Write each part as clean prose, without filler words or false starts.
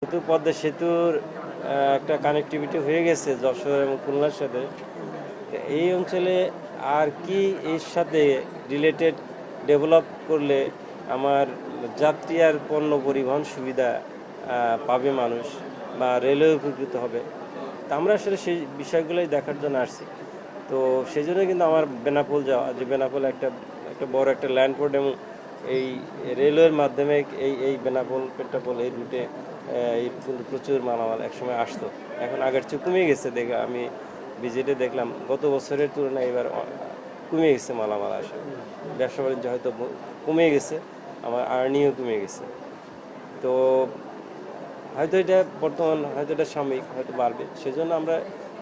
যেহেতু পদ্মা সেতুর একটা কানেক্টিভিটি হয়ে গেছে যশোর এবং খুলনার সাথে, এই অঞ্চলে আর কি এর সাথে রিলেটেড ডেভেলপ করলে আমার যাত্রী আর পণ্য পরিবহন সুবিধা পাবে মানুষ বা রেলওয়ে উপকৃত হবে। তা আমরা আসলে সেই বিষয়গুলোই দেখার জন্য আসছি। তো সেই জন্য কিন্তু আমার বেনাপোল যাওয়া, যে বেনাপোল একটা একটা বড় একটা ল্যান্ডপোর্ট এবং এই রেলওয়ের মাধ্যমে এই এই বেনাপোল পেট্রাপোল এই রুটে এই প্রচুর মালামাল একসময় আসতো, এখন আগের চেয়ে কমে গেছে। দেখে আমি ভিজিটে দেখলাম গত বছরের তুলনায় এবার কমে গেছে মালামাল আসা, ব্যবসা বাণিজ্য হয়তো কমে গেছে, আমার আর্নিংও কমে গেছে। তো হয়তো এটা বর্তমান হয়তো এটা সাময়িক হয়তো বাড়বে, সেজন্য আমরা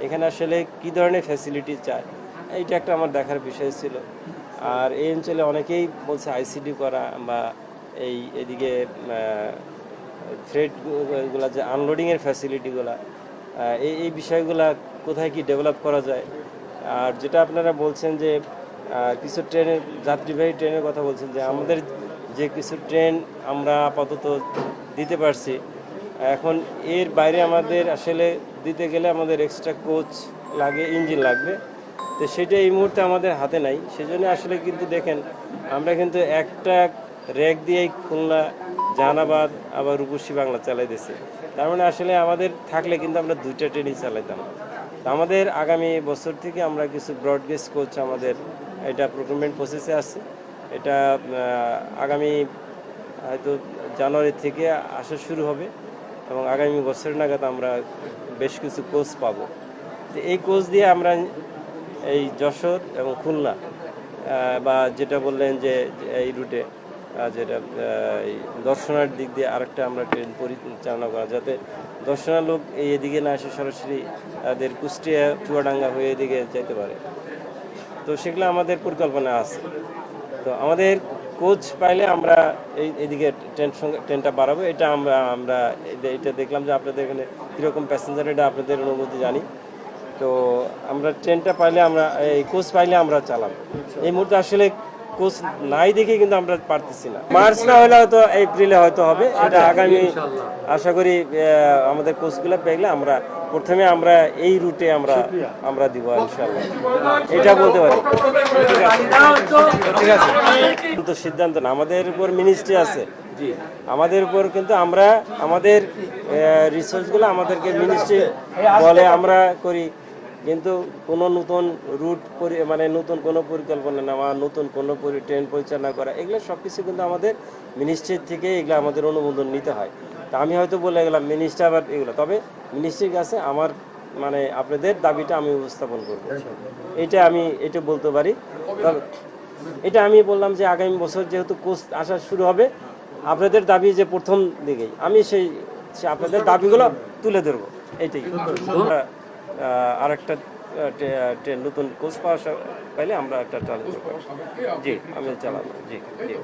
এখানে আসলে কী ধরনের ফ্যাসিলিটি চাই এইটা একটা আমার দেখার বিষয় ছিল। আর এই অঞ্চলে অনেকেই বলছে আইসিডি করা বা এদিকে ফ্রেটগুলা যে আনলোডিংয়ের ফ্যাসিলিটিগুলা, এই বিষয়গুলা কোথায় কি ডেভেলপ করা যায়। আর যেটা আপনারা বলছেন যে কিছু ট্রেনের যাত্রীবাহী ট্রেনের কথা বলছেন, যে আমাদের যে কিছু ট্রেন আমরা আপাতত দিতে পারছি, এখন এর বাইরে আমাদের আসলে দিতে গেলে আমাদের এক্সট্রা কোচ লাগে, ইঞ্জিন লাগবে। তো সেটা এই মুহূর্তে আমাদের হাতে নাই, সেজন্য আসলে কিন্তু দেখেন আমরা কিন্তু একটা র্যাক দিয়েই খুলনা জাহানাবাদ আবার রূপসী বাংলা চালাই দিয়েছি। তার মানে আসলে আমাদের থাকলে কিন্তু আমরা দুইটা ট্রেনই চালাইতাম। তো আমাদের আগামী বছর থেকে আমরা কিছু ব্রডগেজ কোচ আমাদের এটা প্রক্রিয়মেন্ট প্রসেসে আছে। এটা আগামী হয়তো জানুয়ারি থেকে আসা শুরু হবে এবং আগামী বছর নাগাদ আমরা বেশ কিছু কোচ পাবো। তো এই কোচ দিয়ে আমরা এই যশোর এবং খুলনা বা যেটা বললেন যে এই রুটে যেটা এই দর্শনার দিক দিয়ে আরেকটা আমরা ট্রেন পরিচালনা করা, যাতে দর্শনার লোক এদিকে না এসে সরাসরি তাদের কুষ্টিয়া চুয়াডাঙ্গা হয়ে এদিকে যেতে পারে। তো সেগুলো আমাদের পরিকল্পনা আছে। তো আমাদের কোচ পাইলে আমরা এইদিকে ট্রেনটা বাড়াবো। এটা আমরা এটা দেখলাম যে আপনাদের এখানে কীরকম প্যাসেঞ্জার, এটা আপনাদের অনুমতি জানি। তো আমরা ট্রেনটা পাইলে আমরা এই কোচ পাইলে আমরা চালাবো। এই মুহূর্তে আসলে কোচ নাই দেখে কিন্তু আমরা পারতেছি না। মার্চ না হলে হয়তো এপ্রিলে হয়তো হবে, এটা আগামী আশা করি আমাদের কোচগুলো পেলে আমরা প্রথমে আমরা এই রুটে আমরা দিব ইনশাআল্লাহ, এটা বলতে পারি। ঠিক আছে, তো সিদ্ধান্ত না, আমাদের উপর মিনিস্ট্রি আছে, আমাদের উপর কিন্তু আমরা আমাদের রিসোর্সগুলো আমাদেরকে মিনিস্ট্রি বলে আমরা করি, কিন্তু কোনো নতুন রুট মানে নতুন কোনো পরিকল্পনা নেওয়া, নতুন কোনো ট্রেন পরিচালনা করা, এগুলো সব কিছু কিন্তু আমাদের মিনিস্ট্রির থেকে এগুলো আমাদের অনুমোদন নিতে হয়। তা আমি হয়তো বলে গেলাম মিনিস্টার আবার এগুলো, তবে মিনিস্ট্রির কাছে আমার মানে আপনাদের দাবিটা আমি উপস্থাপন করব, এটা বলতে পারি। তবে এটা আমি বললাম যে আগামী বছর যেহেতু কোচ আসা শুরু হবে, আপনাদের দাবি যে প্রথম দিকেই আমি সেই আপনাদের দাবিগুলো তুলে ধরবো, এইটাই। আর একটা ট্রেন নতুন কোচ পাইলে আমরা একটা চালু করবো। জি, আমি চালাবো। জি জি।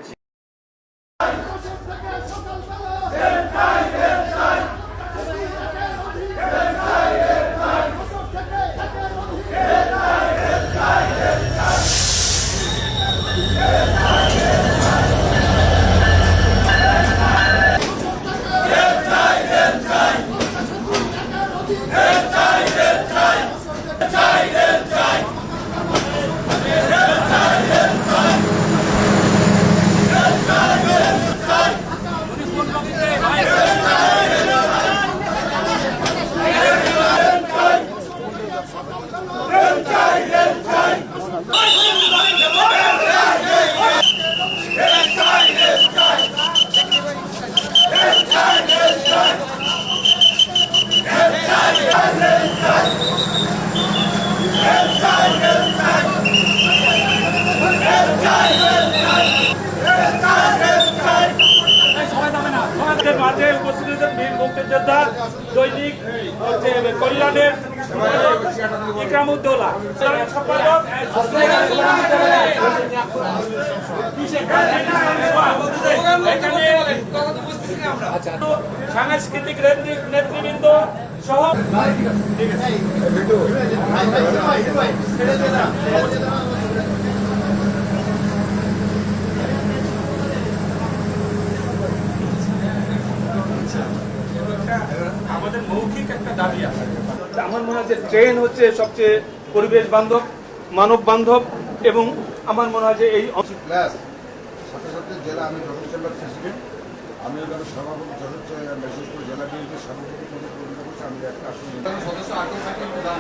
মাঝে উপস্থিত হয়েছেন বীর মুক্তিযোদ্ধা দৈনিক কল্যাণের ইকরামউদ্দৌলা সম্পাদক, সাংস্কৃতিক নেতৃবৃন্দ সহ আমাদের মৌখিক একটা দাবি আছে। আমার মনে হয় যে ট্রেন হচ্ছে সবচেয়ে পরিবেশ বান্ধব, মানব বান্ধব, এবং আমার মনে হয় যে এই প্লাস সাথে সাথে জেলা, আমি যশোর জেলার প্রেসিডেন্ট, আমি এখানে সভাপতি, যশোর বিশেষ করে জেলা বিএনপির সভাপতি পদে পরিণত করছি। আমি একটা আসন সদস্য আগে থাকেন প্রধান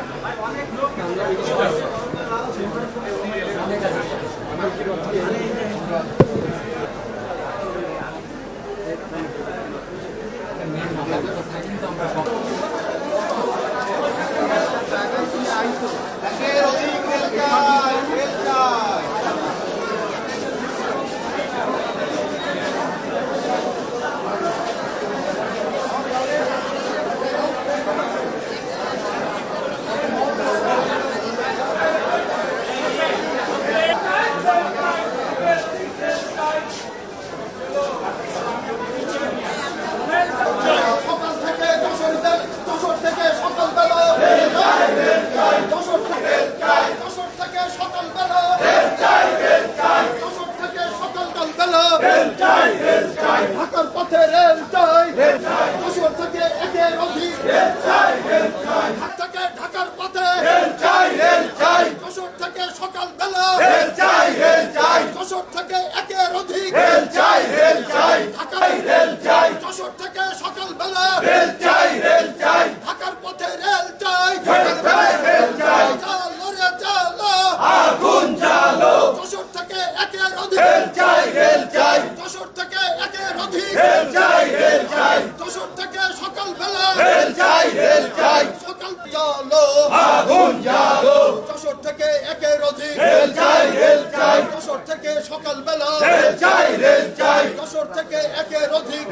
সকাল থেকে যশোর থেকে সকালবেলা যশোর থেকে সকালবেলা যশোর থেকে সকালবেলা ঢাকার পথে রেল চাই, যশোর থেকে একের অধিক থেকে ঢাকার পথে যশোর থেকে সকালবেলা যশোর থেকে একের অধিক যশোর থেকে সকালবেলা ঢাকার পথে রেল চাই, চালো রে চালো আগুন জ্বালো, যশোর থেকে একের অধিক যশোর থেকে একের অধিক যশোর থেকে সকালবেলা সকাল জ্বালো আগুন জ্বালো, যশোর থেকে একের অধিক যশোর থেকে সকালবেলা যশোর থেকে একের অধিক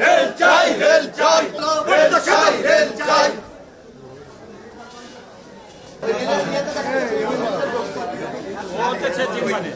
ও হচ্ছে সে চিন্তা নেই।